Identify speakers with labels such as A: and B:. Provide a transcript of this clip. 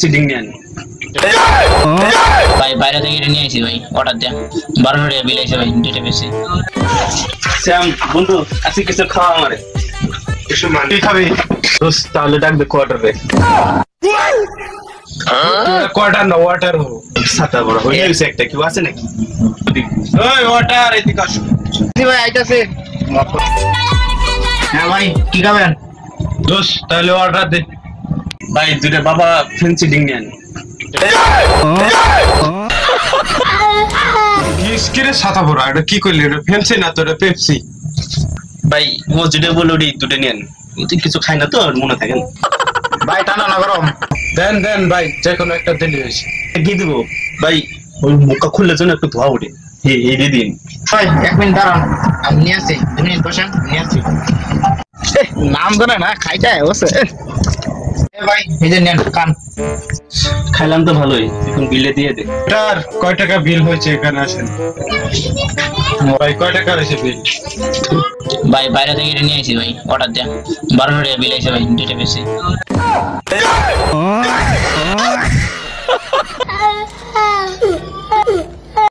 A: seeding নেন
B: ভাই বাইরে থেকে এটা নিয়ে আইছি ভাই অর্ডার দেয়া 1200 টাকা বিল আইছে ভাই দুইটা বেশি
A: শ্যাম বন্ধু আজকে কিছু খাওয়া আমারে কিছু মানি খাবি দোস্ত তাহলে ডাক দে কোয়ার্টার রে কোয়ার্টার না ওয়াটার হো সাতা বড় হয়ে গেছে একটা কি আছে নাকি ওই ওয়াটার এদিকে আসো
C: জি ভাই আইতাছে হ্যাঁ ভাই কি খাবেন
A: দোস্ত তাহলে অর্ডার দে ভাই দুইটা বাবা ফ্যান্সি ডিং নেন
D: কিসকিরে ছাতা পড়া এটা কি করলি এটা ফেন্সি না তো এটা পেপসি
A: ভাই ও যেটা বলে ওটি দুটো নেন তুই কিছু খাই না তো মনে থাকে না
C: ভাই টানা না গরম
D: দেন দেন ভাই যে কোনো একটা দিলি হয়েছে
A: কি দিব ভাই ওই মুখটা খুললে যেন একটু ধোয়া ওঠে এই দিন
C: ভাই 1 মিনিট দাঁড়ান আমি নিয়ে আসছি তুমি বসেন নিয়ে আসছি নাম ধরে না খাইটা বসে ভাই এই যে নেন কান
A: খাইলাম তো ভালোই এখন বিলে দিয়ে দে
D: এটার কয় টাকা বিল হয়েছে এখানে আসেন ভাই কয় টাকা হয়েছে বিল
B: ভাই বাইরে থেকে এটা নিয়ে আইছি ভাই অর্ডার দেয়া 1200 টাকা বিল আইছে ভাই দুইটা বেশি